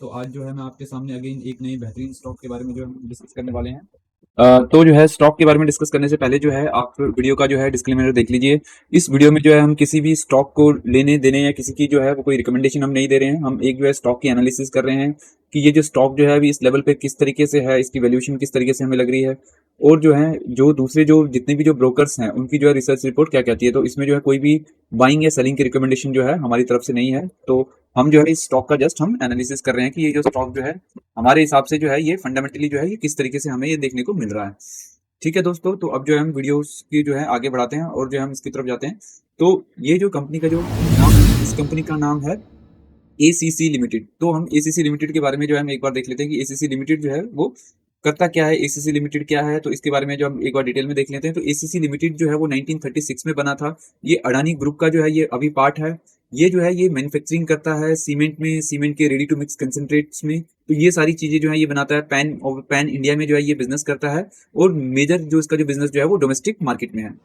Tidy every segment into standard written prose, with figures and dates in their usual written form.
तो आज जो है मैं आपके सामने अगेन एक नई बेहतरीन स्टॉक के बारे में जो हम डिस्कस करने वाले हैं। तो जो है स्टॉक के बारे में डिस्कस करने से पहले जो है आप वीडियो का जो है डिस्क्लेमर देख लीजिए। इस वीडियो में जो है हम किसी भी स्टॉक को लेने देने या किसी की जो है वो कोई रिकमेंडेशन हम नहीं दे रहे हैं। हम एक जो है स्टॉक की एनालिसिस कर रहे हैं कि ये जो स्टॉक जो है अभी इस लेवल पे किस तरीके से है, इसकी वैल्यूएशन किस तरीके से हमें लग रही है, और जो है जो दूसरे जो जितने भी जो ब्रोकर्स हैं उनकी जो है रिसर्च रिपोर्ट क्या कहती है। तो इसमें जो है कोई भी बाइंग या सेलिंग की रिकमेंडेशन जो है हमारी तरफ से नहीं है। तो हम जो है इस स्टॉक का जस्ट हम एनालिसिस कर रहे हैं कि ये जो स्टॉक जो है हमारे हिसाब से जो है ये फंडामेंटली जो है ये किस तरीके से हमें ये देखने को मिल रहा है। ठीक है दोस्तों, तो अब जो है हम वीडियोस की जो है आगे बढ़ाते हैं और जो है हम इसकी तरफ जाते हैं। तो ये जो कंपनी का जो नाम है, इस कंपनी का नाम है एसीसी लिमिटेड। तो हम एसीसी लिमिटेड के बारे में जो है हम एक बार देख लेते हैं कि एसीसी लिमिटेड जो है वो करता क्या है, एसीसी लिमिटेड क्या है। तो इसके बारे में जो हम एक बार डिटेल में देख लेते हैं। तो एसीसी लिमिटेड जो है वो 1936 में बना था। ये अडानी ग्रुप का जो है ये अभी पार्ट है। ये जो है ये मैन्युफैक्चरिंग करता है सीमेंट में, सीमेंट के रेडी टू मिक्स कंसंट्रेट्स में। तो ये सारी चीजें जो है ये बनाता है। पैन इंडिया में जो है ये बिजनेस करता है, और मेजर जो इसका जो बिजनेस जो है वो डोमेस्टिक मार्केट में है।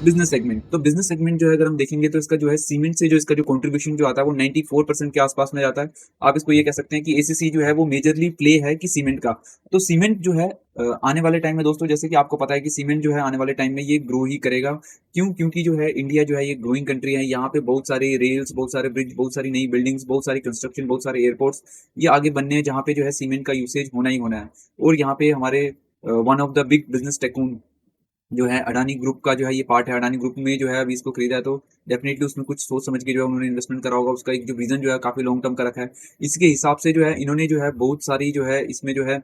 बिजनेस सेगमेंट, तो बिजनेस सेगमेंट जो है अगर हम देखेंगे तो इसका जो है सीमेंट से जो इसका जो कंट्रीब्यूशन जो आता है वो 94% के आसपास में जाता है। आप इसको ये कह सकते हैं कि एसीसी जो है वो मेजरली प्ले है कि सीमेंट का। तो सीमेंट जो है आने वाले टाइम में दोस्तों, जैसे कि आपको पता है कि सीमेंट जो है आने वाले टाइम में ये ग्रो ही करेगा। क्यों? क्योंकि जो है इंडिया जो है ये ग्रोइंग कंट्री है। यहाँ पे बहुत सारे रेल्स, बहुत सारे ब्रिज, बहुत सारी नई बिल्डिंग्स, बहुत सारी कंस्ट्रक्शन, बहुत सारे एयरपोर्ट्स ये आगे बनने हैं, जहाँ पे जो है सीमेंट का यूसेज होना ही होना है। और यहाँ पे हमारे one of the big business टेकून जो है अडानी ग्रुप का जो है ये पार्ट है। अडानी ग्रुप में जो है अभी इसको खरीदा है, तो डेफिनेटली उसमें कुछ सोच समझ के जो है उन्होंने इन्वेस्टमेंट करा होगा। उसका एक जो विजन जो है काफी लॉन्ग टर्म का रखा है। इसके हिसाब से जो है इन्होंने जो है बहुत सारी जो है इसमें जो है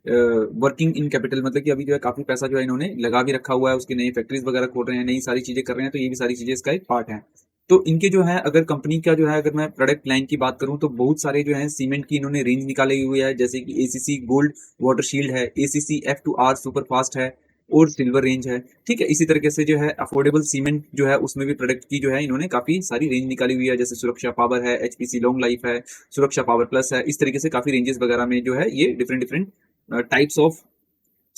वर्किंग इन कैपिटल, मतलब कि अभी जो है काफी पैसा जो है इन्होंने लगा भी रखा हुआ है। उसकी नई फैक्ट्रीज वगैरह खोल रहे हैं, नई सारी चीजें कर रहे हैं। तो ये भी सारी चीजें इसका एक पार्ट है। तो इनके जो है अगर कंपनी का जो है अगर मैं प्रोडक्ट लाइन की बात करूं तो बहुत सारे जो है सीमेंट की इन्होंने रेंज निकाली हुई है, जैसे कि एसीसी गोल्ड वाटर शील्ड है, एसीसी F2R सुपर फास्ट है, और सिल्वर रेंज है। ठीक है, इसी तरीके से जो है अफोर्डेबल सीमेंट जो है उसमें भी प्रोडक्ट की जो है इन्होंने काफी सारी रेंज निकाली हुई है, जैसे सुरक्षा पावर है, एचपीसी लॉन्ग लाइफ है, सुरक्षा पावर प्लस है। इस तरीके से काफी रेंजेस वगैरह में जो है ये different different types of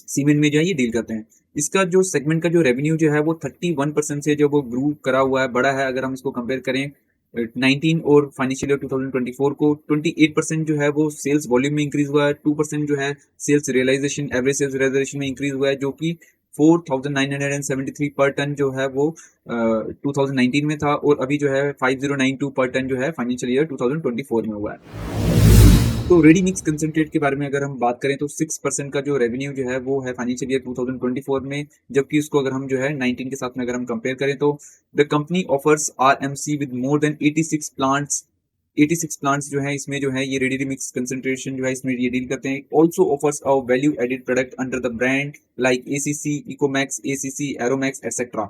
cement में जो है ये डील करते हैं। इसका जो सेगमेंट का जो रेवेन्यू जो है वो 31% से जो वो ग्रू करा हुआ है, बड़ा है। अगर हम इसको कंपेयर करें 19 और फाइनेंशियल ईयर 2024 को, 28% जो है वो सेल्स वॉल्यूम में इंक्रीज हुआ है, 2% जो है sales realization, average sales realization में इंक्रीज हुआ है, जो कि 4973 पर टन जो है वो 2019 में था, और अभी जो है 5092 पर टन जो है फाइनेंशियल ईयर 2024 में हुआ है। तो रेडी मिक्स कंसंट्रेट के बारे में अगर हम बात करें तो 6% का जो रेवेन्यू जो है वो है फाइनेंशियल ईयर 2024 में, जबकि उसको अगर हम जो है 19 के साथ में अगर हम कंपेयर करें तो the company offers RMC with more than 86 plants. 86 plants जो है इसमें जो है ये रेडी मिक्स कंसंट्रेशन जो है इसमें ये डील करते हैं। Also offers a value added product under the brand like ACC, Ecomax, ACC, Aeromax etcetera.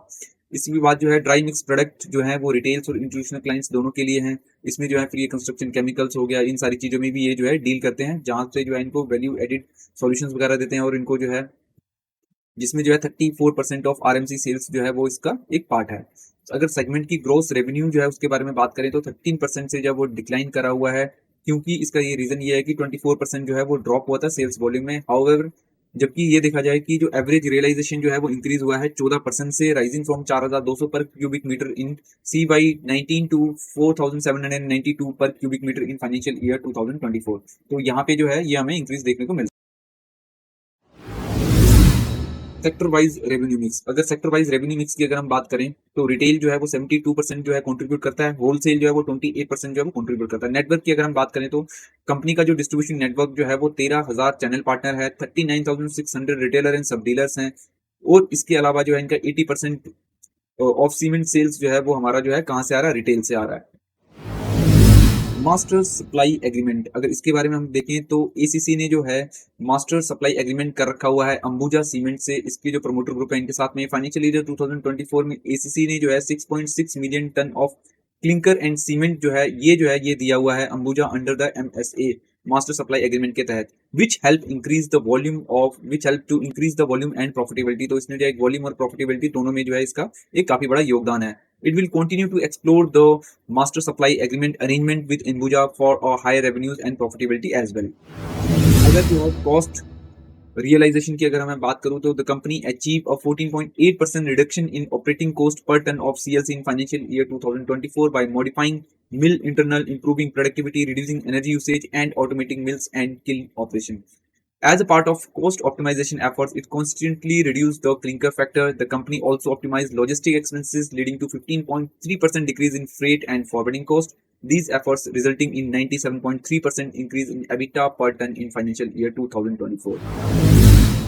इसके बाद जो है ड्राई मिक्स प्रोडक्ट जो है वो रिटेल्स और इंस्टीट्यूशनल क्लाइंट्स दोनों के लिए हैं। इसमें जो है फिर ये कंस्ट्रक्शन केमिकल्स हो गया, इन सारी चीजों में भी ये जो है डील करते हैं, जहां से जो है इनको वैल्यू एडिड सॉल्यूशंस वगैरह देते हैं, और इनको जो है जिसमें जो है 34% ऑफ आरएमसी सेल्स जो है वो इसका एक पार्ट है। अगर सेगमेंट की ग्रोस रेवेन्यू जो है उसके बारे में बात करें तो 13% से जब वो डिक्लाइन करा हुआ है, क्योंकि इसका ये रीजन ये है कि 24% जो है वो ड्रॉप हुआ था सेल्स वॉल्यूम में। हाउएवर जबकि ये देखा जाए कि जो एवरेज रियलाइजेशन जो है वो इंक्रीज हुआ है 14% से, राइजिंग फ्रॉम 4200 पर cubic metre in CY19 to 4792 पर cubic metre in financial year 2024। तो यहाँ पे जो है ये हमें इंक्रीज देखने को मिलता है। सेक्टर वाइज रेवेन्यू मिक्स, अगर सेक्टर वाइज रेवेन्यू मिक्स की अगर हम बात करें तो रिटेल जो है वो 72% जो है कंट्रीब्यूट करता है, होलसेल जो है वो 28% जो है वो कंट्रीब्यूट करता है। नेटवर्क की अगर हम बात करें तो कंपनी का जो डिस्ट्रीब्यूशन नेटवर्क जो है वो 13,000 चैनल पार्टनर है, 39,600 रिटेलर एंड सब डीलर्स हैं, और इसके अलावा जो है इनका 80% ऑफ सीमेंट सेल्स जो है वो हमारा जो है कहाँ से आ रहा है, रिटेल से आ रहा है। मास्टर सप्लाई एग्रीमेंट, अगर इसके बारे में हम देखें तो एसीसी ने जो है मास्टर सप्लाई एग्रीमेंट कर रखा हुआ है अंबुजा सीमेंट से। इसकी जो प्रमोटर ग्रुप है इनके साथ में फाइनेंशियल ईयर 2024 में एसीसी ने जो है 6.6 million tonne of clinker and cement जो है ये दिया हुआ है Ambuja under the MSA master supply agreement के तहत, which help to increase the volume and profitability. तो इसमें जो है वॉल्यूम और प्रॉफिटेबिलिटी दोनों में जो है इसका एक काफी बड़ा योगदान है। It will continue to explore the master supply agreement arrangement with Ambuja for higher revenues and profitability as well. अगर जो है कॉस्ट रियलाइजेशन की अगर मैं बात करूं तो the company achieve a 14.8% reduction in operating cost per tonne of CLC in financial year 2024 by modifying mill internal, improving productivity, reducing energy usage and automating mills and kiln operation. As a part of cost optimization efforts, it constantly reduced the clinker factor. The company also optimized logistic expenses, leading to 15.3% decrease in freight and forwarding cost. These efforts resulting in 97.3% increase in EBITDA per ton in financial year 2024.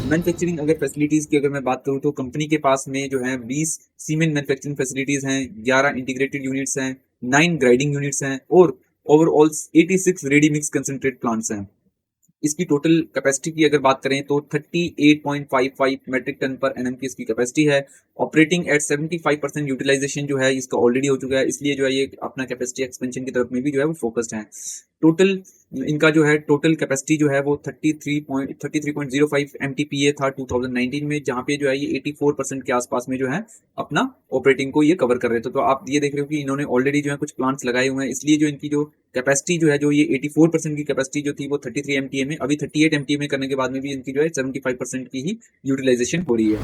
Manufacturing अगर facilities की अगर मैं बात करूं तो company के पास में जो है 20 सीमेंट मैन्युफैक्चरिंग फैसिलिटीज हैं, 11 इंटीग्रेटेड यूनिट्स हैं, 9 ग्राइंडिंग यूनिट्स हैं और overall 86 ready mix concentrate plants हैं. इसकी टोटल कैपेसिटी की अगर बात करें तो 38.55 मेट्रिक टन पर एनएम की इसकी कैपेसिटी है. ऑपरेटिंग एट 75% यूटिलाइजेशन जो है इसका ऑलरेडी हो चुका है, इसलिए जो है ये अपना कैपेसिटी एक्सपेंशन की तरफ में भी जो है वो फोकस्ड है. टोटल इनका जो है टोटल कैपेसिटी जो है वो 33.05 एमटीपीए था 2019 में, जहां पे जो है ये 84% के आसपास में जो है अपना ऑपरेटिंग को ये कवर कर रहे थे. तो आप ये देख रहे हो कि इन्होंने ऑलरेडी जो है कुछ प्लांट्स लगाए हुए हैं, इसलिए जो इनकी जो कैपेसिटी जो है जो ये 84% की कैपेसिटी जो थी वो 33 एमटीए में, अभी 38 एमटीए में करने के बाद में भी इनकी जो है 75% की ही यूटिलाइजेशन हो रही है.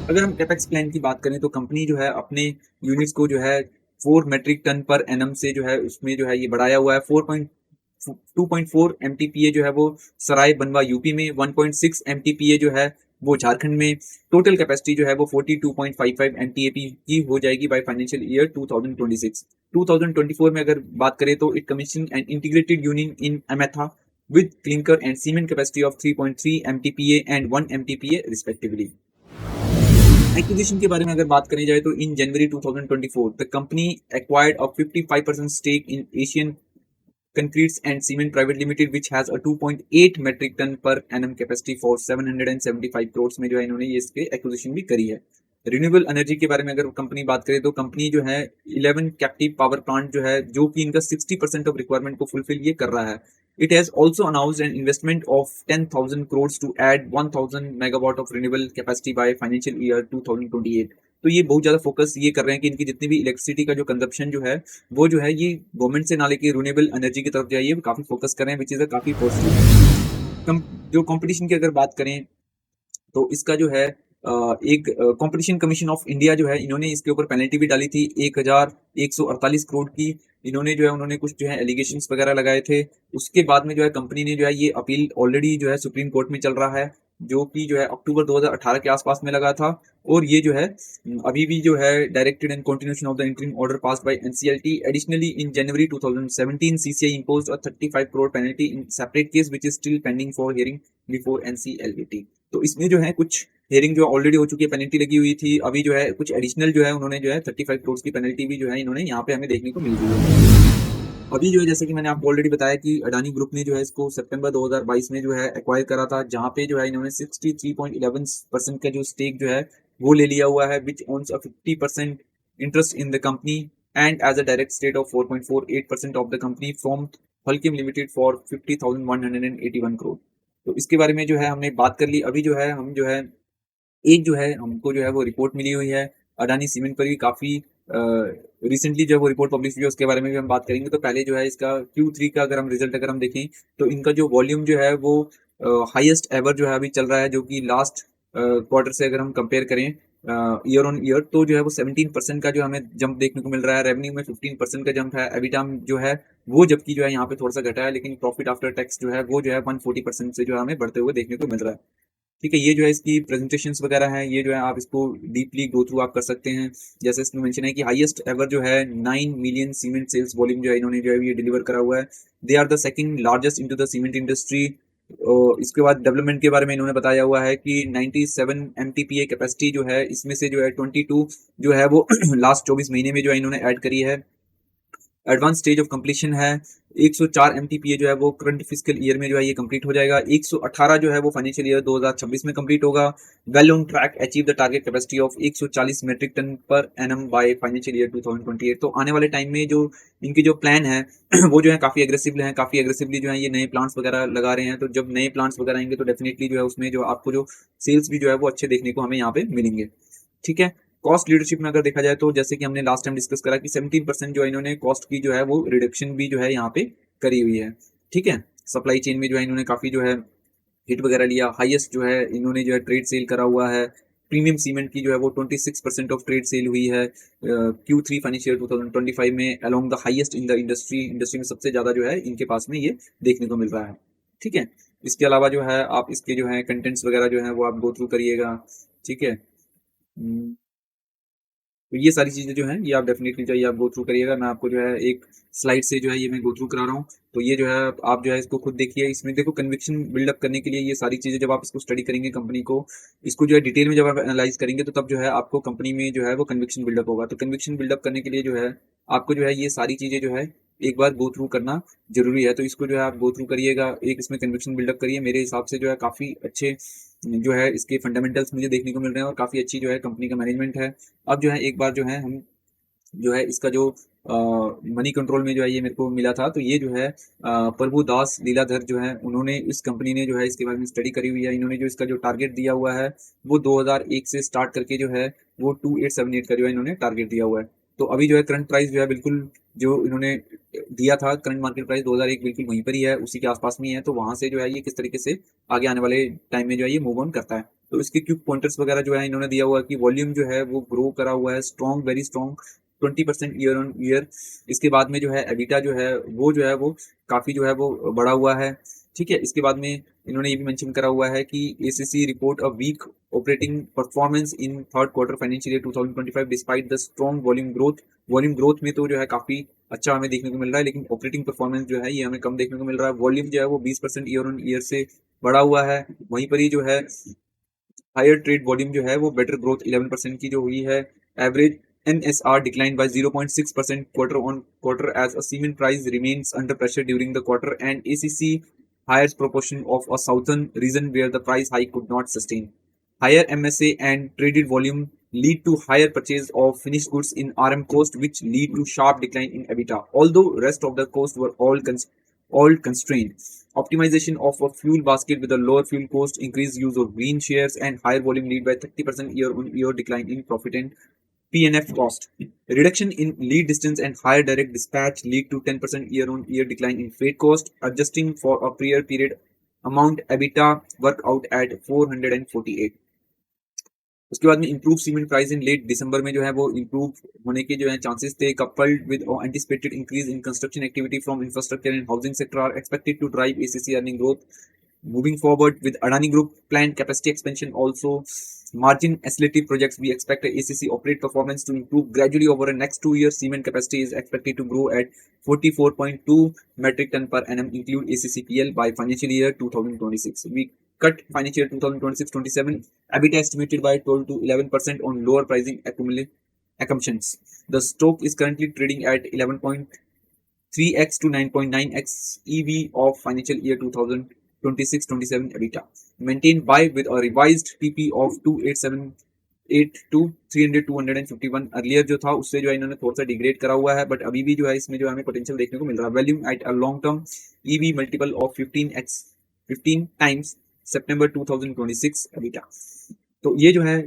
अगर हम कैपेक्स प्लान की बात करें तो कंपनी जो है अपने यूनिट्स को जो है 4 मेट्रिक टन पर एनम से जो है उसमें जो है ये बढ़ाया हुआ है. 2.4 एमटीपीए जो है वो सराय बनवा यूपी में, 1.6 एमटीपीए जो है वो झारखंड में. टोटल कैपेसिटी जो है वो 42.55 एमटीएपी की हो जाएगी बाय फाइनेंशियल ईयर 2026. 2024 में अगर बात करें तो it commission and integrated unit in Ametha with clinker and cement capacity of 3.3 MTPA and 1 MTPA respectively. Acquisition के बारे में अगर बात करी जाए तो in January 2024 the company acquired a 55% stake in Asian Concretes and Cement Private Limited which has a 2.8 metric ton per annum capacity for 775 crore में जो है इन्होंने ये इसके एक्विजिशन भी करी है. रिन्यूएबल एनर्जी के बारे में अगर कंपनी बात करे तो कंपनी जो है 11 कैप्टिव पावर प्लांट जो है जो कि इनका 60% ऑफ रिक्वायरमेंट को फुलफिल ये कर रहा है. It has also announced an investment of 10,000 crores to add 1,000 megawatt of renewable capacity by financial year 2028. तो ये बहुत ज्यादा फोकस ये कर रहे हैं कि इनकी जितनी भी इलेक्ट्रिसिटी का जो कंजप्शन जो है वो जो है ये गवर्नमेंट से ना लेके रिन्यूएबल एनर्जी की तरफ जाइए, काफी फोकस कर रहे हैं, विच इज अ काफी पॉजिटिव. जो कंपटीशन की अगर बात करें तो इसका जो है एक कंपटीशन कमीशन ऑफ इंडिया जो है इन्होंने इसके ऊपर पेनल्टी भी डाली थी 1148 करोड़ की. इन्होंने जो है उन्होंने कुछ जो है एलिगेशंस वगैरह लगाए थे. उसके बाद में जो है कंपनी ने जो है ये अपील ऑलरेडी जो है सुप्रीम कोर्ट में चल रहा है, जो कि जो है अक्टूबर 2018 के आसपास में लगा था. और ये जो है अभी भी जो है directed and continuation of the interim order passed by NCLT. Additionally in January 2017 CCI imposed a 35 crore penalty in separate case which is still pending for hearing before NCLT. तो इसमें जो है कुछ हेयरिंग जो ऑलरेडी हो चुकी है, पेनल्टी लगी हुई थी, अभी जो है कुछ एडिशनल जो है उन्होंने जो है 35 करोड़ की पेनल्टी भी जो है इन्होंने यहाँ पे हमें देखने को मिल रही है. अभी जो है जैसे कि मैंने आपको ऑलरेडी बताया कि अडानी ग्रुप ने जो है इसको सितंबर 2022 में जो है एक्वायर करा था, जहां पे जो है इन्होंने 63.11% का जो स्टेक जो है वो ले लिया हुआ है, which owns a 50% interest in the company and as a direct state of 4.48% of the company from Holcim Limited for 50,181 crore. तो इसके बारे में जो है हमने बात कर ली. अभी जो है हम जो है एक जो है हमको जो है वो रिपोर्ट मिली हुई है अडानी सीमेंट पर भी, काफी रिसेंटली जो है वो रिपोर्ट पब्लिश हुई है, उसके बारे में भी हम बात करेंगे. तो पहले जो है इसका Q3 का अगर हम रिजल्ट अगर हम देखें तो इनका जो वॉल्यूम जो है वो हाईएस्ट एवर जो है अभी चल रहा है, जो कि लास्ट क्वार्टर से अगर हम कंपेयर करें ईयर ऑन ईयर तो जो है वो 17% का जो हमें जंप देखने को मिल रहा है. रेवेन्यू में 15% का जंप है. एबिटा जो है वो जबकि जो है यहाँ पे थोड़ा सा घटा है, लेकिन प्रॉफिट आफ्टर टैक्स जो है वो जो है 140% से जो है हमें बढ़ते हुए देखने को मिल रहा है. ठीक है, ये जो है इसकी प्रेजेंटेशंस वगैरह हैं, ये जो है आप इसको डीपली गो थ्रू आप कर सकते हैं. जैसे इसमें मेंशन है कि हाईएस्ट एवर जो है 9 मिलियन सीमेंट सेल्स वॉल्यूम जो है इन्होंने जो है ये डिलीवर करा हुआ है. They are the second largest into the cement industry. इसके बाद डेवलपमेंट के बारे में इन्होंने बताया हुआ है कि 97 एमटीपीए कैपेसिटी जो है इसमें से जो है 22 जो है वो लास्ट 24 महीने में जो है इन्होंने ऐड करी है. एडवांस स्टेज ऑफ कंप्लीशन है. 104 एमटीपीए जो है वो करंट फिजिकल ईयर में जो है ये कंप्लीट हो जाएगा. 118 जो है वो फाइनेंशियल ईयर 2026 में कंप्लीट होगा. Well on track achieve the target capacity of 140 metric ton per annum by financial year 2028. तो आने वाले टाइम में जो इनके जो प्लान है वो जो है काफी एग्रेसिवली जो है ये नए प्लांट्स वगैरह लगा रहे हैं. तो जब नए प्लांट्स वगैरह आएंगे तो डेफिनेटली जो है उसमें जो आपको जो सेल्स भी जो है वो अच्छे देखने को हमें यहाँ पे मिलेंगे. ठीक है, कॉस्ट लीडरशिप में अगर देखा जाए तो जैसे कि हमने लास्ट टाइम डिस्कस करा कि 17% जो है इन्होंने कॉस्ट की जो है वो रिडक्शन भी जो है यहाँ पे करी हुई है. ठीक है, सप्लाई चेन में जो है इन्होंने काफी जो है हिट वगैरह लिया। हाईएस्ट जो है इन्होंने जो है ट्रेड सेल करा हुआ है। प्रीमियम सीमेंट की जो है वो 26% ऑफ ट्रेड सेल हुई है Q3 फाइनेंशियल 2025 में, along the highest in the industry में सबसे ज्यादा जो है इनके पास में ये देखने को मिल रहा है। ठीक है, इसके अलावा जो है आप इसके जो है कंटेंट्स वगैरह जो है वो आप गो थ्रू करिएगा। ठीक है, तो ये सारी चीजें जो हैं ये आप डेफिनेटली चाहिए आप गो थ्रू करिएगा। मैं आपको जो है एक स्लाइड से जो है ये मैं गो थ्रू करा रहा हूँ, तो ये जो है आप जो है इसको खुद देखिए। इसमें देखो कन्विक्शन बिल्डअप करने के लिए ये सारी चीजें जब आप इसको स्टडी करेंगे कंपनी को, इसको जो है डिटेल में जब आप एनालाइज करेंगे तो तब जो है आपको कंपनी में जो है वो कन्विक्शन बिल्डअप होगा। तो कन्विक्शन बिल्डअप करने के लिए जो है आपको जो है ये सारी चीजें जो है एक बार गो थ्रू करना जरूरी है। तो इसको जो है आप गो थ्रू करिएगा, एक इसमें कन्विक्शन बिल्डअप करिए। मेरे हिसाब से जो है काफी अच्छे जो है इसके फंडामेंटल्स मुझे देखने को मिल रहे हैं और काफी अच्छी जो है कंपनी का मैनेजमेंट है। अब जो है एक बार जो है हम जो है इसका जो मनी कंट्रोल में जो है ये मेरे को मिला था, तो ये जो है प्रभु दास लीलाधर जो है उन्होंने, इस कंपनी ने जो है इसके बारे में स्टडी करी हुई है। इन्होंने जो इसका जो टारगेट दिया हुआ है वो 2001 से स्टार्ट करके जो है वो 2878 का जो है इन्होंने टारगेट दिया हुआ है। तो अभी जो है करंट प्राइस जो है बिल्कुल जो इन्होंने दिया था करंट मार्केट प्राइस 2001 बिल्कुल वहीं पर ही है, उसी के आसपास में ही है। तो वहां से जो है ये किस तरीके से आगे आने वाले टाइम में जो है ये मूव ऑन करता है। तो इसके क्विक पॉइंटर्स वगैरह जो है इन्होंने दिया हुआ है कि वॉल्यूम जो है वो ग्रो करा हुआ है strong, very strong 20% year on year. इसके बाद में जो है एबिटा जो है वो काफी जो है वो बढ़ा हुआ है। ठीक है, इसके बाद में इन्होंने ये भी मेंशन करा हुआ है कि ACC report a weak operating performance in third quarter financial year 2025 despite the strong volume growth. Volume growth में तो जो है काफी अच्छा हमें देखने को मिल रहा है, लेकिन ऑपरेटिंग परफॉर्मेंस जो है ये हमें कम देखने को मिल रहा है। वॉल्यूम जो है वो 20% ईयर ऑन ईयर से बढ़ा हुआ है। वहीं पर ही जो है हायर ट्रेड वॉल्यूम जो है वो बेटर ग्रोथ 11% की जो हुई है। Average NSR declined by 0.6% quarter on quarter as a cement price remains under pressure during the quarter and ACC hires proportion of a southern region where the price hike could not sustain. Higher MSA and traded volume lead to higher purchase of finished goods in RM cost, which lead to sharp decline in EBITDA. Although rest of the cost were all constrained. Optimization of a fuel basket with a lower fuel cost, increased use of green shares, and higher volume lead by 30% year-on-year decline in profit and PNF cost. Reduction in lead distance and higher direct dispatch lead to 10% year-on-year decline in freight cost. Adjusting for a prior period amount, EBITDA work out at 448. उसके बाद में improve cement price in late December में जो है वो improve होने के जो है चांसेस थे, coupled with anticipated increase in construction activity from infrastructure and housing sector are expected to drive ACC earning growth moving forward. With Adani Group planned capacity expansion also margin accelerative projects, we expect ACC operate performance to improve gradually over the next 2 years. Cement capacity is expected to grow at 44.2 metric ton per annum, include ACCPL by financial year 2026. We cut financial year 2026-27 EBITDA estimated by 12 to 11% on lower pricing assumptions. The stock is currently trading at 11.3x to 9.9x EV of financial year 2026-27 EBITDA. Maintained buy with a revised PP of 2878 to 300-251। Earlier जो था उससे जो है इन्होंने थोड़ा सा degrade करा हुआ है, बट अभी भी जो है इसमें जो हमें पोटेंशियल देखने को मिल रहा है। Volume at a long term EV multiple of 15 times September 2026 EBITDA। तो ये जो है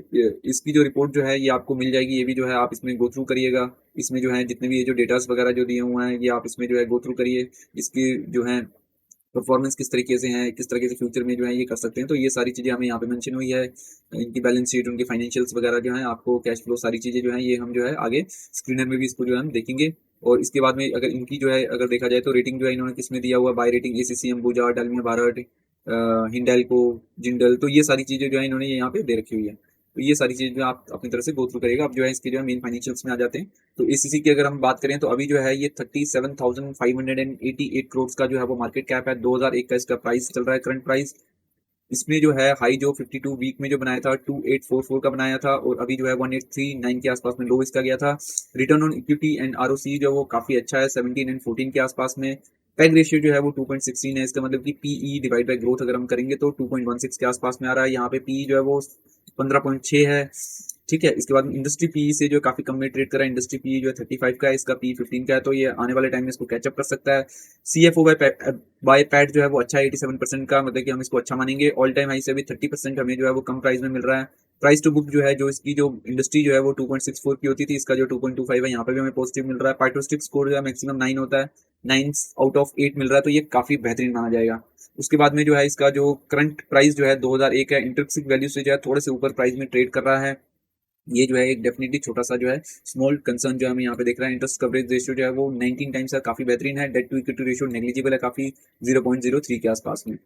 इसकी जो रिपोर्ट जो है ये आपको मिल जाएगी, ये भी जो है आप इसमें गो थ्रू करिएगा। इसमें जो है जितने भी ये जो डेटास वगैरह जो दिए हुए हैं ये आप इसमें जो है गो थ्रू करिए। इसकी जो है परफॉर्मेंस किस तरीके से है, किस तरीके से फ्यूचर में जो है ये कर सकते हैं, तो ये सारी चीज़ें हमें यहाँ पे मेंशन हुई है। इनकी बैलेंस शीट, उनके फाइनेंशियल्स वगैरह जो है, आपको कैश फ्लो, सारी चीज़ें जो है ये हम जो है आगे स्क्रीनर में भी इसको जो है हम देखेंगे। और इसके बाद में अगर इनकी जो है अगर देखा जाए तो रेटिंग जो है इन्होंने किसमें दिया हुआ, buy rating ACC, Ambuja, Dalmia Bharat, Hindalco, Jindal, तो ये सारी चीज़ें जो है इन्होंने यहाँ पे दे रखी हुई है। तो ये सारी चीज़ें आप अपनी तरफ से गो थ्रू करिएगा। अब जो है इसके जो है मेन फाइनेंशियल्स में आ जाते हैं। तो एसीसी की अगर हम बात करें तो अभी जो है ये 37,588 करोड़ का जो है वो मार्केट कैप है। 2001 का इसका प्राइस चल रहा है, करंट प्राइस। इसमें जो है हाई जो 52 वीक में जो बनाया था 2844 का बनाया था, और अभी जो है 1839 के आसपास में लो इसका गया था। Return on equity and ROC जो वो काफी अच्छा है, 17 एंड 14 के आसपास में। पैग रेशियो जो है वो 2.16 है। इसका मतलब कि PE डिवाइड बाय ग्रोथ अगर हम करेंगे तो 2.16 के आसपास में आ रहा है। यहाँ पे PE जो है वो 15.6 है। ठीक है। इसके बाद इंडस्ट्री पी से जो काफी कम में ट्रेड कर रहा है, इंडस्ट्री पी जो है 35 का है, इसका पी 15 का है, तो ये आने वाले टाइम में इसको कैचअप कर सकता है। सीएफओ बाय पैट जो है वो अच्छा है 87% का, मतलब कि हम इसको अच्छा मानेंगे। ऑल टाइम हाई से भी 30% हमें जो है वो कम प्राइस में मिल रहा है। प्राइस टू बुक जो है, जो इसकी जो इंडस्ट्री जो है वो 2.64 की होती थी, इसका जो 2.25 है, यहाँ पे भी हमें पॉजिटिव मिल रहा है। पाइट्रोस्टिक स्कोर जो है मैक्सिमम 9 होता है, 9 आउट ऑफ 8 मिल रहा है, तो ये काफी बेहतरीन माना जाएगा। उसके बाद में जो है इसका जो करंट प्राइस जो है 2001 है, इंट्रिंसिक वैल्यू से जो है थोड़े से ऊपर प्राइस में ट्रेड कर रहा है। ये जो है एक डेफिनेटली छोटा सा जो है स्मॉल कंसर्न जो हमें यहाँ पे देख रहा है। इंटरेस्ट कवरेज रेशियो जो है वो 19 टाइम्स है, काफी बेहतरीन है। Debt to equity ratio negligible है, काफी 0.03 के आसपास में।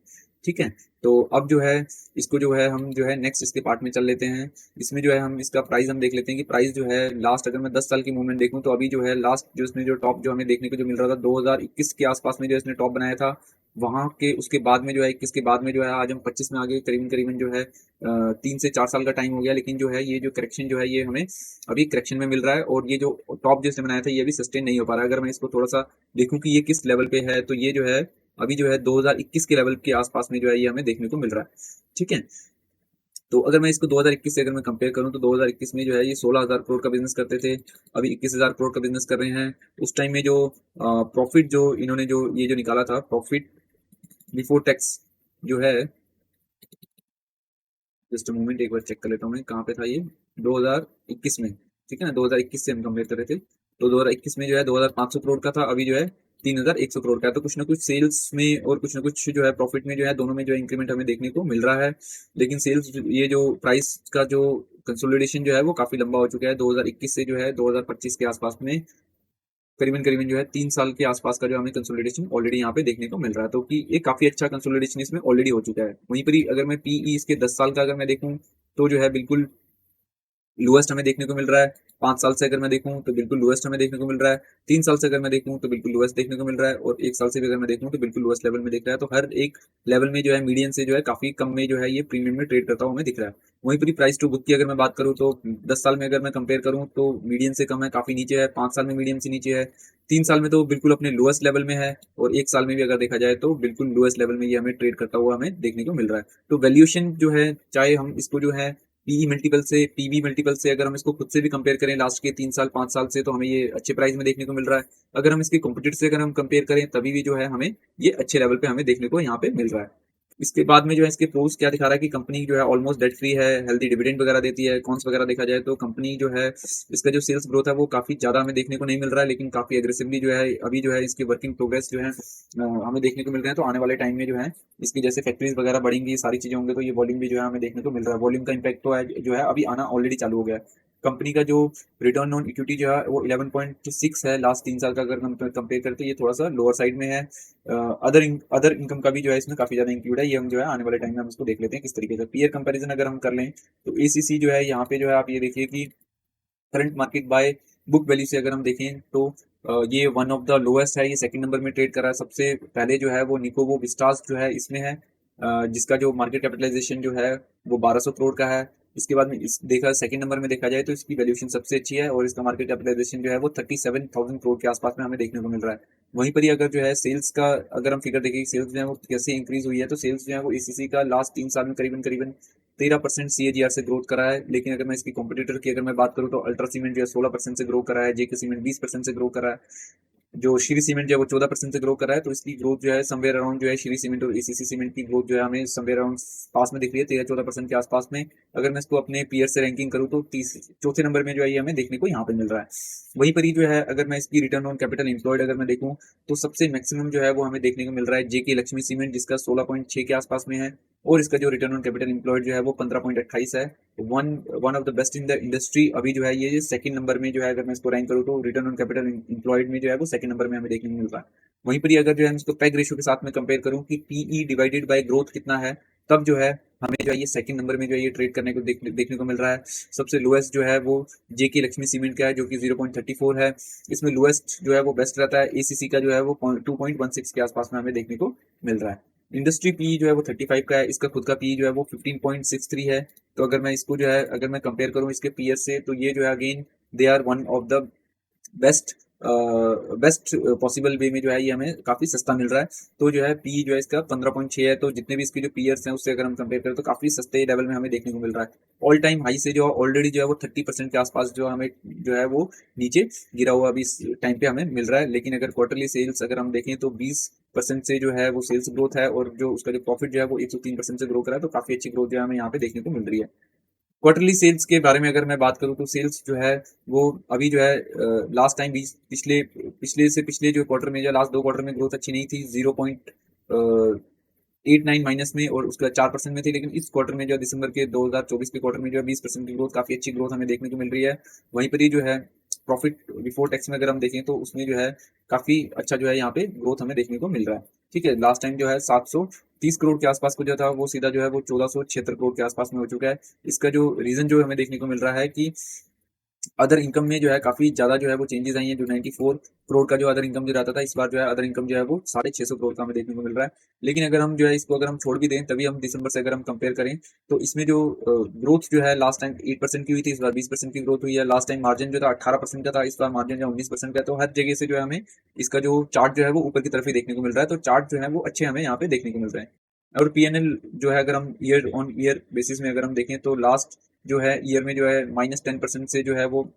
ठीक है। तो अब जो है इसको जो है हम जो है नेक्स्ट इसके पार्ट में चल लेते हैं। इसमें जो है हम इसका प्राइस हम देख लेते हैं कि प्राइस जो है लास्ट, अगर मैं 10 साल की मूवमेंट देखूं तो अभी जो है लास्ट जो इसमें जो टॉप जो हमें देखने को जो मिल रहा था 2021 के आसपास में जो इसने टॉप बनाया था, वहां के उसके बाद में जो है 21 के बाद में जो है आज हम 25 में आ गए, करीबन करीबन जो है 3 से 4 साल का टाइम हो गया। लेकिन जो है ये जो करेक्शन जो है ये हमें अभी करेक्शन में मिल रहा है, और ये जो टॉप जिसने बनाया था ये भी सस्टेन नहीं हो पा रहा है। अगर मैं इसको थोड़ा सा देखूं कि ये किस लेवल पे है, तो ये जो है अभी जो है 2021 के लेवल के आसपास में जो है ये हमें देखने को मिल रहा है। ठीक है। तो अगर मैं इसको 2021 से अगर मैं कंपेयर करूं तो 2021 में जो है ये 16,000 करोड़ का बिजनेस करते थे, अभी 21,000 करोड़ का बिजनेस कर रहे हैं। उस टाइम में जो प्रॉफिट जो इन्होंने जो ये जो निकाला था, प्रॉफिट बिफोर टैक्स जो है, जस्ट मोमेंट एक बार चेक कर लेता हूँ मैं कहाँ पे था ये, 2021 में। ठीक है ना, 2021 से हम कंपेयर कर रहे थे, तो 2021 में जो है 2,500 करोड़ का था, अभी जो है 3,100 करोड़ का है। तो कुछ ना कुछ सेल्स में और कुछ ना कुछ जो है प्रॉफिट में जो है दोनों में जो है इंक्रीमेंट हमें देखने को मिल रहा है। लेकिन सेल्स ये जो प्राइस का जो कंसोलिडेशन जो है वो काफी लंबा हो चुका है। 2021 से जो है 2025 के आसपास में करीबन करीबन जो है 3 साल के आसपास का जो हमें कंसोलिडेशन ऑलरेडी यहाँ पे देखने को मिल रहा है, तो कि ये काफी अच्छा कंसोलिडेशन इसमें ऑलरेडी हो चुका है। वहीं पर ही अगर मैं पीई इसके 10 साल का अगर मैं देखूं तो जो है बिल्कुल लोएस्ट हमें देखने को मिल रहा है। 5 साल से अगर मैं देखूं तो बिल्कुल लोएस्ट हमें देखने को मिल रहा है। 3 साल से अगर मैं देखूं तो बिल्कुल लोएस्ट देखने को मिल रहा है, और 1 साल से भी अगर मैं देखूं तो बिल्कुल लोएस्ट लेवल में दिख रहा है। तो हर एक लेवल में जो है मीडियन से जो है काफी कम में जो है ये प्रीमियम में ट्रेड करता हुआ हमें दिख रहा है। वहीं पर प्राइस टू बुक की अगर मैं बात करूं तो 10 साल में अगर मैं कंपेयर करूं तो मीडियन से कम है, काफी नीचे है। 5 साल में मीडियम से नीचे है। 3 साल में तो बिल्कुल अपने लोएस्ट लेवल में है, और 1 साल में भी अगर देखा जाए तो बिल्कुल लोएस्ट लेवल में ये हमें ट्रेड करता हुआ हमें देखने को मिल रहा है। तो वैल्यूएशन जो है, चाहे हम इसको जो है पीई मल्टीपल से, पीबी मल्टीपल से, अगर हम इसको खुद से भी कंपेयर करें लास्ट के 3 साल 5 साल से, तो हमें ये अच्छे प्राइस में देखने को मिल रहा है। अगर हम इसके कॉम्पिटिटर से अगर हम कंपेयर करें तभी भी जो है हमें ये अच्छे लेवल पे हमें देखने को यहाँ पे मिल रहा है। इसके बाद में जो है इसके प्रोस क्या दिखा रहा है कि कंपनी जो है ऑलमोस्ट डेट फ्री है, हेल्दी डिविडेंड वगैरह देती है। कॉन्स वगैरह देखा जाए तो कंपनी जो है इसका जो सेल्स ग्रोथ है वो काफी ज्यादा हमें देखने को नहीं मिल रहा है, लेकिन काफी एग्रेसिवली जो है अभी जो है इसकी वर्किंग प्रोग्रेस जो है हमें देखने को मिल रहे हैं। तो आने वाले टाइम में जो है इसकी जैसे फैक्ट्रीज वगैरह बढ़ेंगी, सारी चीजें होंगी, तो ये वॉल्यूम भी जो है हमें देखने को मिल रहा है। वॉल्यूम का इम्पैक्ट तो जो है अभी आना ऑलरेडी चालू हो गया है। कंपनी का जो रिटर्न ऑन इक्विटी जो है वो 11.6 है लास्ट 3 साल का, अगर हम कंपेयर करते हैं ये थोड़ा सा लोअर साइड में है। अदर इनकम का भी जो है इसमें काफी ज्यादा इंक्लूड है, ये हम जो है आने वाले टाइम में हम इसको देख लेते हैं किस तरीके से। पीयर कंपैरिजन अगर हम कर लें तो एसीसी जो है यहाँ पे जो है आप ये देखिए कि current market by book value से अगर हम देखें तो ये वन ऑफ द लोएस्ट है, ये सेकंड नंबर में ट्रेड कर रहा है। सबसे पहले जो है वो निकोवो विस्टास जो है इसमें है, जिसका जो मार्केट कैपिटलाइजेशन जो है वो 1200 करोड़ का है। इसके बाद में इस देखा सेकंड नंबर में देखा जाए तो इसकी वैल्यूएशन सबसे अच्छी है, और इसका मार्केट कैपिटलाइजेशन जो है वो 37,000 करोड़ के आसपास में हमें देखने को मिल रहा है। वहीं पर ही अगर जो है सेल्स का अगर हम फिगर देखें, सेल्स जो है वो कैसे इंक्रीज हुई है, तो सेल्स जो है वो एसीसी का लास्ट 3 साल में करीबन करीबन 13% CAGR से ग्रोथ करा है। लेकिन अगर मैं इसकी कॉम्पिटिटर की अगर मैं बात करूं तो अल्ट्रा सीमेंट जो है 16% से ग्रो करा है, जेके सीमेंट 20% से ग्रो करा है, जो श्री सीमेंट जो है वो 14% से ग्रो कर रहा है। तो इसकी ग्रोथ जो है समवेयर अराउंड जो है श्री सीमेंट और एसीसी सीमेंट की ग्रोथ जो है हमें समवेयर अराउंड पास में दिख रही है, 13-14% के आसपास में। अगर मैं इसको अपने पीयर से रैंकिंग करूँ तो चौथे नंबर में जो है ये हमें देखने को यहाँ पे मिल रहा है। वहीं पर ही जो है अगर मैं इसकी रिटर्न ऑन कैपिटल एम्प्लॉयड अगर मैं देखूँ तो सबसे मैक्सिमम जो है वो हमें देखने को मिल रहा है जेके लक्ष्मी सीमेंट, जिसका 16.6 के आसपास में है, और इसका जो रिटर्न ऑन कैपिटल एम्प्लॉयड जो है वो 15.28 है। One one of the best in the industry. अभी जो है ये सेकंड नंबर में जो है अगर मैं इसको रैंक करूँ तो रिटर्न ऑन कैपिटल एम्प्लॉयड में जो है वो सेकंड नंबर में हमें देखने को मिल रहा है। वहीं पर ही अगर जो है इसको पैग रेशियो के साथ में कंपेयर करूँ कि पीई डिवाइडेड बाय ग्रोथ कितना है, तब जो है हमें जो है ये सेकंड नंबर में जो है ये ट्रेड करने को देखने को मिल रहा है। सबसे लोएस्ट जो है वो जेके लक्ष्मी सीमेंट का है जो कि 0.34 है। इसमें लोएस्ट जो है वो बेस्ट रहता है, एसीसी का जो है वो 2.16 के आसपास में हमें देखने को मिल रहा है। इंडस्ट्री पी जो है वो 35 का है, इसका खुद का पी जो है वो 15.63 है। तो अगर मैं इसको जो है अगर मैं कंपेयर करूं इसके पीएस से, तो ये जो है again they are one of the best best possible way में जो है ये हमें काफ़ी सस्ता मिल रहा है। तो जो है पी जो है इसका 15.6 है, तो जितने भी इसके जो पीयर्स हैं उससे अगर हम कंपेयर करें तो काफ़ी सस्ते लेवल में हमें देखने को मिल रहा है। ऑल टाइम हाई से जो ऑलरेडी जो है वो 30% के आसपास जो हमें जो है वो नीचे गिरा हुआ अभी इस टाइम पे हमें मिल रहा है। लेकिन अगर क्वार्टरली सेल्स अगर हम देखें तो 20% से जो है वो सेल्स ग्रोथ है, और जो उसका जो प्रॉफिट जो है वो 103% से ग्रो करा है, तो काफ़ी अच्छी ग्रोथ जो है हमें यहाँ पे देखने को मिल रही है। क्वार्टरली सेल्स के बारे में अगर मैं बात करूं तो सेल्स जो है वो अभी जो है लास्ट टाइम भी पिछले पिछले से पिछले जो क्वार्टर में, जो लास्ट 2 क्वार्टर में ग्रोथ अच्छी नहीं थी, 0.89 माइनस में, और उसके बाद 4% में थी। लेकिन इस क्वार्टर में जो दिसंबर के 2024 के क्वार्टर में जो है 20% की ग्रोथ, काफी अच्छी ग्रोथ हमें देखने को मिल रही है। वहीं पर ही जो है प्रॉफिट बिफोर टैक्स में अगर हम देखें तो उसमें जो है काफी अच्छा जो है यहाँ पे ग्रोथ हमें देखने को मिल रहा है। ठीक है, लास्ट टाइम जो है 730 करोड़ के आसपास को जो था वो सीधा जो है वो 1476 करोड़ के आसपास में हो चुका है। इसका जो रीजन जो हमें देखने को मिल रहा है कि अदर इनकम में जो है काफी ज्यादा जो है वो चेंजेस आई हैं। जो 94 करोड़ का जो अदर इनकम जो रहता था, इस बार जो है अदर इनकम जो है वो 650 करोड़ का हमें देखने को मिल रहा है। लेकिन अगर हम जो है इसको अगर हम छोड़ भी दें, तभी हम दिसंबर से अगर हम कंपेयर करें तो इसमें जो ग्रोथ जो है लास्ट टाइम 8% की हुई थी, इस बार 20% की ग्रोथ हुई है। लास्ट टाइम मार्जिन जो था 18% का था, इस बार मार्जिन जो 19% का है। तो हर जगह से जो है हमें इसका जो चार्ट जो है वो ऊपर की तरफ ही देखने को मिल रहा है। तो चार्ट जो है वो अच्छे हमें यहाँ पे देखने को मिल रहे हैं। और पीएनएल जो है अगर हम ईयर ऑन ईयर बेसिस में अगर हम देखें तो लास्ट जो है ईयर में जो है -10% से जो है वो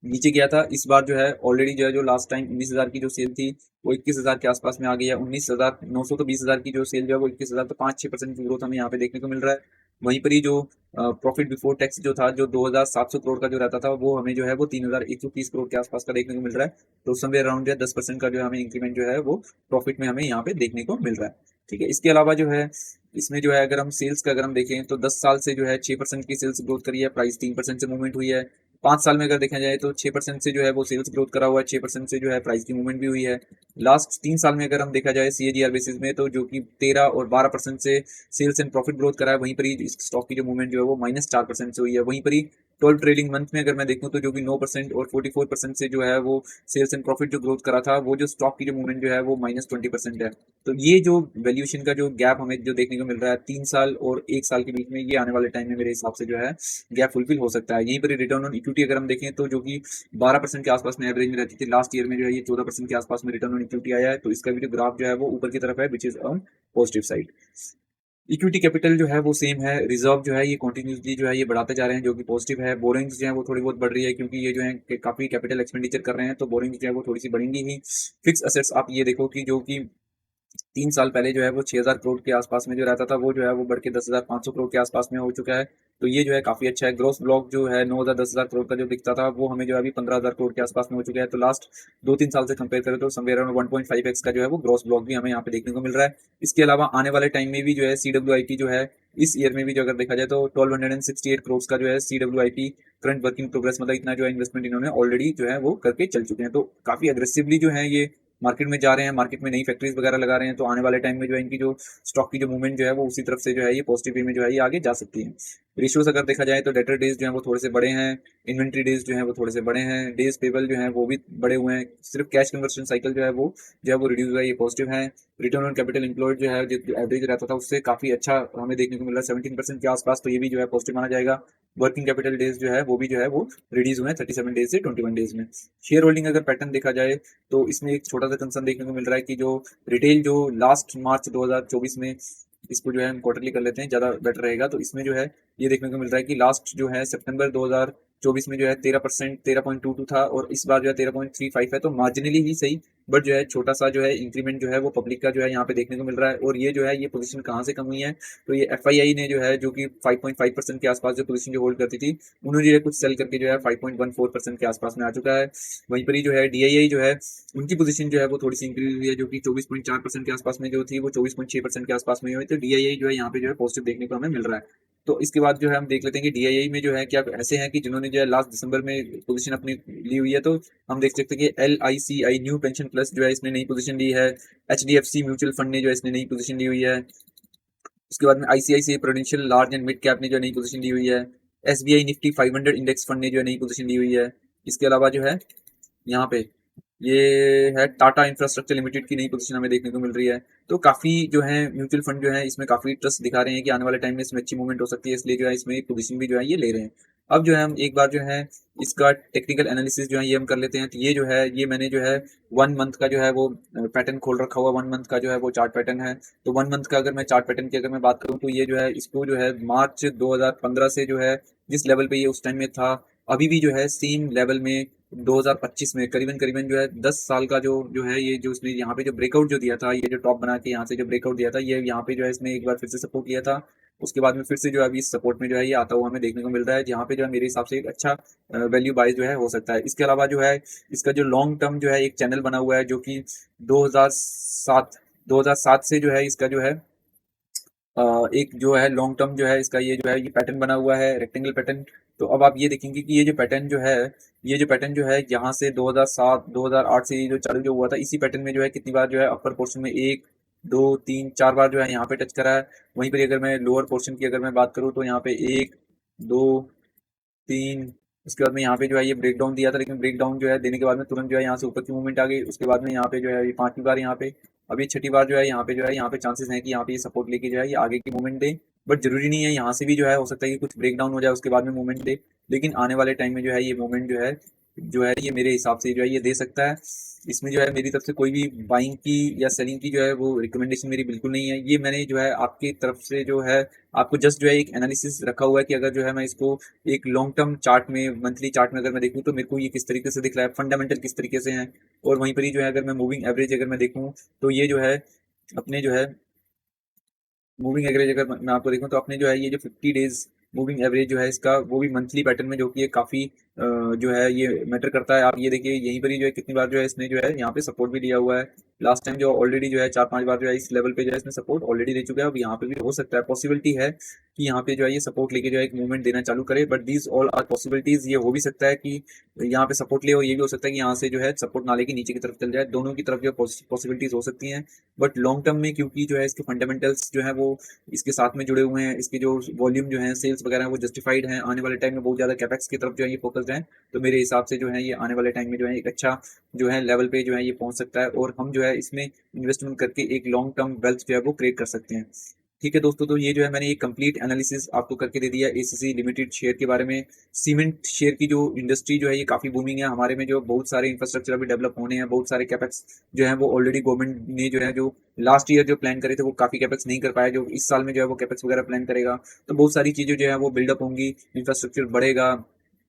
नीचे गया था। इस बार जो है ऑलरेडी जो है जो लास्ट टाइम 19,000 की जो सेल थी वो 21,000 के आसपास में आ गई है। 19,900 तो 20,000 की जो सेल जो है वो 21,000, तो 5-6% की ग्रोथ हमें यहाँ पे देखने को मिल रहा है। वहीं पर ही जो प्रॉफिट बिफोर टैक्स जो था, जो 2,700 करोड़ का जो रहता था, वो हमें जो है वो 3,130 करोड़ के आसपास का देखने को मिल रहा है। तो समवेयर अराउंड जो है 10% का जो है हमें इंक्रीमेंट जो है वो प्रॉफिट में हमें यहाँ पे देखने को मिल रहा है। ठीक है, इसके अलावा जो है इसमें जो है अगर हम सेल्स का अगर हम देखें तो 10 साल से जो है 6% की सेल्स ग्रोथ करी है, प्राइस 3% से मूवमेंट हुई है। 5 साल में अगर देखा जाए तो 6% से जो है वो सेल्स ग्रोथ करा हुआ है, 6% से जो है प्राइस की मूवमेंट भी हुई है। लास्ट 3 साल में अगर हम देखा जाए सीएजीआर बेसिस में, तो जो कि 13 और 12% से सेल्स एंड प्रॉफिट ग्रोथ करा है। वहीं पर ही इस स्टॉक की जो मूवमेंट जो है वो -4% से हुई है। वहीं पर ही 12 ट्रेडिंग मंथ में अगर मैं देखूं तो जो कि 9% और 44% से जो है वो सेल्स एंड प्रॉफिट जो ग्रोथ करा था, वो जो स्टॉक की जो मूवमेंट जो है वो -20% है। तो ये जो वैल्यूएशन का जो गैप हमें जो देखने को मिल रहा है 3 साल और 1 साल के बीच में, ये आने वाले टाइम में मेरे हिसाब से जो है गैप फुलफिल हो सकता है। यहीं पर रिटर्न ऑन इक्विटी अगर हम देखें तो जो कि 12% के आसपास में एवरेज में रहती थी, लास्ट ईयर में जो है ये 14% के आसपास में रिटर्न ऑन इक्विटी आया है। तो इसका भी जो ग्राफ जो है वो ऊपर की तरफ है, which is on positive side. Equity capital जो है वो सेम है। रिजर्व जो है ये कंटिन्यूसली जो है ये बढ़ाते जा रहे हैं, जो कि पॉजिटिव है। बोरिंग्स जो है वो थोड़ी बहुत बढ़ रही है, क्योंकि ये जो है काफी कैपिटल एक्सपेंडिचर कर रहे हैं, तो बोरिंग्स जो है वो थोड़ी सी बढ़ेंगी ही। फिक्स असेट्स आप ये देखो कि जो कि 3 साल पहले जो है वो 6,000 करोड़ के आसपास में जो रहता था, वो जो है वो बढ़ के 10,500 करोड़ के आसपास में हो चुका है। तो ये जो है काफी अच्छा है। ग्रोस ब्लॉक जो है 9,000 10,000 करोड़ का जो दिखता था, वो हमें जो है अभी 15,000 करोड़ के आसपास में हो चुका है। तो लास्ट 2-3 साल से कंपेयर करें तो समवेयर अराउंड 1.5x का जो है वो ग्रोस ब्लॉक भी हमें यहाँ पे देखने को मिल रहा है। इसके अलावा आने वाले टाइम में भी जो है CWIP जो है इस ईयर में भी जो अगर देखा जाए तो 1268 करोड़ का जो है CWIP करंट वर्किंग प्रोग्रेस, मतलब इतना जो है इन्वेस्टमेंट इन्होंने ऑलरेडी जो है वो करके चल चुके हैं। तो काफी अग्रेसिवली जो है ये मार्केट में जा रहे हैं, मार्केट में नई फैक्ट्रीज वगैरह लगा रहे हैं। तो आने वाले टाइम में जो है इनकी जो स्टॉक की जो मूवमेंट जो है वो उसी तरफ से जो है ये पॉजिटिव वे में जो है ये आगे जा सकती है। रेशियोज अगर देखा जाए तो डेटर डेज जो है वो थोड़े से बड़े हैं, इन्वेंट्री डेज जो है वो थोड़े से बड़े हैं, डेज पेबल जो है वो भी बड़े हुए हैं। सिर्फ कैश कन्वर्शन साइकिल जो है वो रिड्यूस हुआ है, ये पॉजिटिव है। रिटर्न ऑन कैपिटल एम्प्लॉयड जो है जो एवरेज रहता था उससे काफी अच्छा हमें देखने को मिल रहा है, 17% के आसपास। तो ये भी जो है पॉजिटिव माना जाएगा। वर्किंग कैपिटल डेज जो है वो भी जो है वो रिड्यूस हुए हैं 37 डेज से 21 डेज में। शेयर होल्डिंग अगर पैटर्न देखा जाए तो इसमें एक छोटा सा कंसर्न देखने को मिल रहा है कि जो रिटेल जो लास्ट मार्च 2024 में, इसको जो है हम क्वार्टरली कर लेते हैं, ज़्यादा बेटर रहेगा। तो इसमें जो है ये देखने को मिल रहा है कि लास्ट जो है सितंबर 2024 में जो है 13% 13.22 था, और इस बार जो है 13.35 है। तो मार्जिनली ही सही, बट जो है छोटा सा जो है इंक्रीमेंट जो है वो पब्लिक का जो है यहाँ पे देखने को मिल रहा है। और ये जो है ये पोजीशन कहाँ से कम हुई है, तो ये FII ने जो है जो कि 5.5% के आसपास जो पोजीशन जो होल्ड करती थी, उन्होंने जो है कुछ सेल करके जो है 5.14% के आसपास में आ चुका है। वहीं पर ही जो है DII जो है उनकी पोजीशन जो है वो थोड़ी सी इंक्रीज हुई है, जो कि 24.4% के आसपास में जो थी वो 24.6% के आसपास में हुई। तो DII जो है यहाँ पे जो है पॉजिटिव देखने को हमें मिल रहा है। तो इसके बाद जो है हम देख लेते हैं कि DII में जो है क्या ऐसे हैं कि जिन्होंने जो है लास्ट दिसंबर में पोजीशन अपनी ली हुई है। तो हम देख सकते हैं कि LICI न्यू पेंशन प्लस जो है इसने नई पोजीशन ली है। HDFC म्यूचुअल फंड ने जो है इसने नई पोजीशन ली हुई है। उसके बाद में ICICI prudential large and mid cap ने जो नई पोजीशन ली हुई है। SBI निफ्टी 500 इंडेक्स फंड ने जो नई पोजीशन ली हुई है। इसके अलावा जो है यहाँ पे ये है टाटा इंफ्रास्ट्रक्चर लिमिटेड की नई पोजीशन हमें देखने को मिल रही है। तो काफी जो है म्यूचुअल फंड जो है इसमें काफी ट्रस्ट दिखा रहे हैं कि आने वाले टाइम में इसमें अच्छी मूवमेंट हो सकती है, इसलिए जो है इसमें पोजीशन भी जो है ये ले रहे हैं। अब जो है हम एक बार जो है इसका टेक्निकल एनालिसिस जो है ये हम कर लेते हैं। तो ये जो है ये मैंने जो है 1 मंथ का जो है वो पैटर्न खोल रखा हुआ, 1 मंथ का जो है वो चार्ट पैटर्न है। तो 1 मंथ का अगर मैं चार्ट पैटर्न की अगर मैं बात करूँ तो ये जो है इसको जो है मार्च 2015 से जो है जिस लेवल पे ये उस टाइम में था, अभी भी जो है सेम लेवल में 2025 में करीबन करीबन जो है 10 साल का जो है ये जो इसने यहाँ पे जो ब्रेकआउट जो दिया था, ये जो टॉप बना के यहाँ से जो ब्रेकआउट दिया था, ये यहाँ पे जो है इसने एक बार फिर से सपोर्ट लिया था। उसके बाद में फिर से जो है अभी इस सपोर्ट में जो है ये आता हुआ हमें देखने को मिल रहा है, जहाँ पे जो है मेरे हिसाब से एक अच्छा वैल्यू बाइज जो है हो सकता है। इसके अलावा जो है इसका जो लॉन्ग टर्म जो है एक चैनल बना हुआ है, जो कि 2007 2007 से जो है इसका जो है एक जो है लॉन्ग टर्म जो है इसका ये जो है ये पैटर्न बना हुआ है, रेक्टेंगल पैटर्न। तो अब आप ये देखेंगे कि ये जो पैटर्न जो है ये जो पैटर्न जो है यहाँ से 2007 2008 से ये जो चालू जो हुआ था, इसी पैटर्न में जो है कितनी बार जो है अपर पोर्शन में एक दो तीन चार बार जो है यहाँ पे टच करा है। वहीं पर अगर मैं लोअर पोर्शन की अगर मैं बात करूँ तो यहाँ पे एक दो तीन, उसके बाद में यहाँ पे जो है ये ब्रेक डाउन दिया था, लेकिन ब्रेक डाउन जो है देने के बाद में तुरंत जो है यहाँ से ऊपर की मूवमेंट आ गई। उसके बाद में यहाँ पे जो है ये 5वीं बार यहाँ पे, अभी 6ठी बार जो है यहाँ पे चांसेस हैं कि यहाँ पे ये सपोर्ट लेके जो है ये आगे की मूवमेंट दे। बट जरूरी नहीं है, यहाँ से भी जो है हो सकता है कि कुछ ब्रेक डाउन हो जाए उसके बाद में मूवमेंट दे, लेकिन आने वाले टाइम में जो है ये मूवमेंट जो है ये मेरे हिसाब से जो है ये दे सकता है। इसमें जो है मेरी तरफ से कोई भी बाइंग की या सेलिंग की जो है वो रिकमेंडेशन मेरी बिल्कुल नहीं है। ये मैंने जो है आपकी तरफ से जो है आपको जस्ट जो है एक एनालिसिस रखा हुआ है कि अगर जो है मैं इसको एक लॉन्ग टर्म चार्ट में, मंथली चार्ट में अगर मैं देखूं तो मेरे को ये किस तरीके से दिख रहा है, फंडामेंटल किस तरीके से हैं। और वहीं पर ही जो है अगर मैं मूविंग एवरेज अगर मैं देखूं तो ये जो है अपने जो है मूविंग एवरेज अगर मैं आपको देखूं तो अपने जो है ये जो 50 डेज मूविंग एवरेज जो है इसका वो भी मंथली पैटर्न में जो कि काफी जो है ये मैटर करता है। आप ये देखिए यहीं पर ही जो है कितनी बार जो है इसने जो है यहाँ पे सपोर्ट भी दिया हुआ है। लास्ट टाइम जो ऑलरेडी जो है 4-5 बार जो है इस लेवल पे जो है इसने सपोर्ट ऑलरेडी दे चुका है। अब यहाँ पे भी हो सकता है, पॉसिबिलिटी है कि यहाँ पे जो है ये सपोर्ट लेके जो है एक मूवमेंट देना चालू करे, but these all are possibilities. ये हो भी सकता है कि यहाँ पे सपोर्ट ले, और ये भी हो सकता है कि यहाँ से जो है सपोर्ट ना लेके नीचे की तरफ चल जाए। दोनों की तरफ जो पॉसिबिलिटीज हो सकती हैं। बट लॉन्ग टर्म में क्योंकि जो है इसके फंडामेंटल्स जो है वो इसके साथ में जुड़े हुए हैं, इसके जो वॉल्यूम जो है सेल्स वगैरह वो जस्टिफाइड हैं, आने वाले टाइम में बहुत ज़्यादा कैपेक्स की तरफ जो है ये फोकस्ड है। तो मेरे हिसाब से जो है ये आने वाले टाइम में जो है एक अच्छा जो है लेवल पे जो है ये पहुंच सकता है, और हम जो है इसमें इन्वेस्टमेंट करके एक लॉन्ग टर्म वेल्थ जो है वो क्रिएट कर सकते हैं। ठीक है दोस्तों, तो ये जो है मैंने एक कंप्लीट एनालिसिस आपको करके दे दिया एसीसी लिमिटेड शेयर के बारे में। सीमेंट शेयर की जो इंडस्ट्री जो है ये काफ़ी बूमिंग है हमारे में, जो बहुत सारे इंफ्रास्ट्रक्चर अभी डेवलप होने हैं, बहुत सारे कैपेक्स जो है वो ऑलरेडी गवर्नमेंट ने जो है जो लास्ट ईयर जो प्लान करे थे वो काफ़ी कैपेक्स नहीं कर पाया, जो इस साल में जो है वो कैपेक्स वगैरह प्लान करेगा। तो बहुत सारी चीज़ें जो है वो बिल्डअप होंगी, इंफ्रास्ट्रक्चर बढ़ेगा,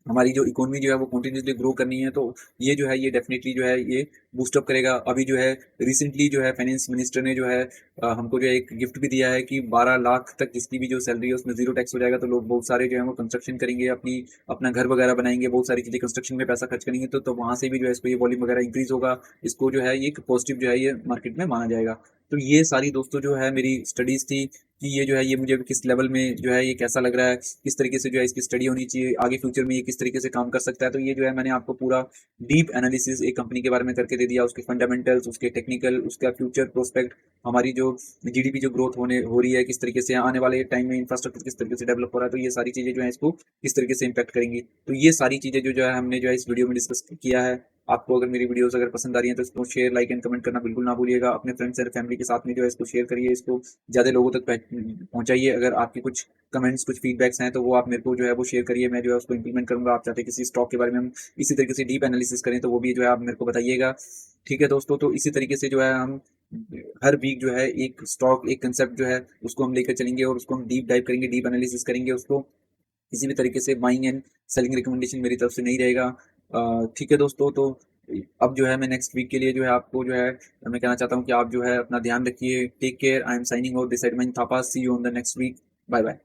हमारी जो इकोनॉमी जो है वो कंटिन्यूसली ग्रो करनी है। तो ये जो है ये डेफिनेटली जो है ये बूस्टअप करेगा। अभी जो है रिसेंटली जो है फाइनेंस मिनिस्टर ने जो है हमको जो है एक गिफ्ट भी दिया है कि 12 लाख तक जिसकी भी जो सैलरी है उसमें 0 टैक्स हो जाएगा। तो लोग बहुत सारे जो है वो कंस्ट्रक्शन करेंगे, अपना घर वगैरह बनाएंगे, बहुत सारी चीज़ें कंस्ट्रक्शन में पैसा खर्च करेंगे। तो वहाँ से भी जो है इसको ये वॉल्यूम वगैरह इंक्रीज होगा, इसको जो है ये एक पॉजिटिव जो है ये मार्केट में माना जाएगा। तो ये सारी दोस्तों जो है मेरी स्टडीज़ थी कि ये जो है ये मुझे किस लेवल में जो है ये कैसा लग रहा है, किस तरीके से जो है इसकी स्टडी होनी चाहिए, आगे फ्यूचर में ये किस तरीके से काम कर सकता है। तो ये जो है मैंने आपको पूरा डीप एनालिसिस एक कंपनी के बारे में करके दे दिया, उसके फंडामेंटल्स, उसके टेक्निकल, उसका फ्यूचर प्रोस्पेक्ट, हमारी जो जीडीपी जो ग्रोथ होने हो रही है किस तरीके से, आने वाले टाइम में इंफ्रास्ट्रक्चर किस तरीके से डेवलप हो रहा है। तो ये सारी चीज़ें जो है इसको किस तरीके से इम्पैक्ट करेंगी। तो ये सारी चीज़ें जो है हमने जो है इस वीडियो में डिस्कस किया है। आपको अगर मेरी वीडियोस अगर पसंद आ रही हैं तो इसको शेयर, लाइक एंड कमेंट करना बिल्कुल ना भूलिएगा। अपने फ्रेंड्स एंड फैमिली के साथ में जो है इसको शेयर करिए, इसको ज़्यादा लोगों तक पहुंचाइए। अगर आपकी कुछ कमेंट्स, कुछ फीडबैक्स हैं तो वो आप मेरे को जो है वो शेयर करिए, मैं जो है उसको इंप्लीमेंट करूंगा। आप चाहते हैं किसी स्टॉक के बारे में हम इसी तरीके से डीप एनालिसिस करें तो वो भी जो है आप मेरे को बताइएगा। ठीक है दोस्तों, तो इसी तरीके से जो है हम हर वीक जो है एक स्टॉक, एक कंसेप्ट जो है उसको हम लेकर चलेंगे और उसको हम डीप डाइव करेंगे, डीप एनालिसिस करेंगे उसको। किसी भी तरीके से बाइंग एंड सेलिंग रिकमेंडेशन मेरी तरफ से नहीं रहेगा। ठीक है दोस्तों, तो अब जो है मैं नेक्स्ट वीक के लिए जो है आपको जो है मैं कहना चाहता हूँ कि आप जो है अपना ध्यान रखिए। Take care, I am signing out, this side मैं Thapa, see you on the next week, bye bye.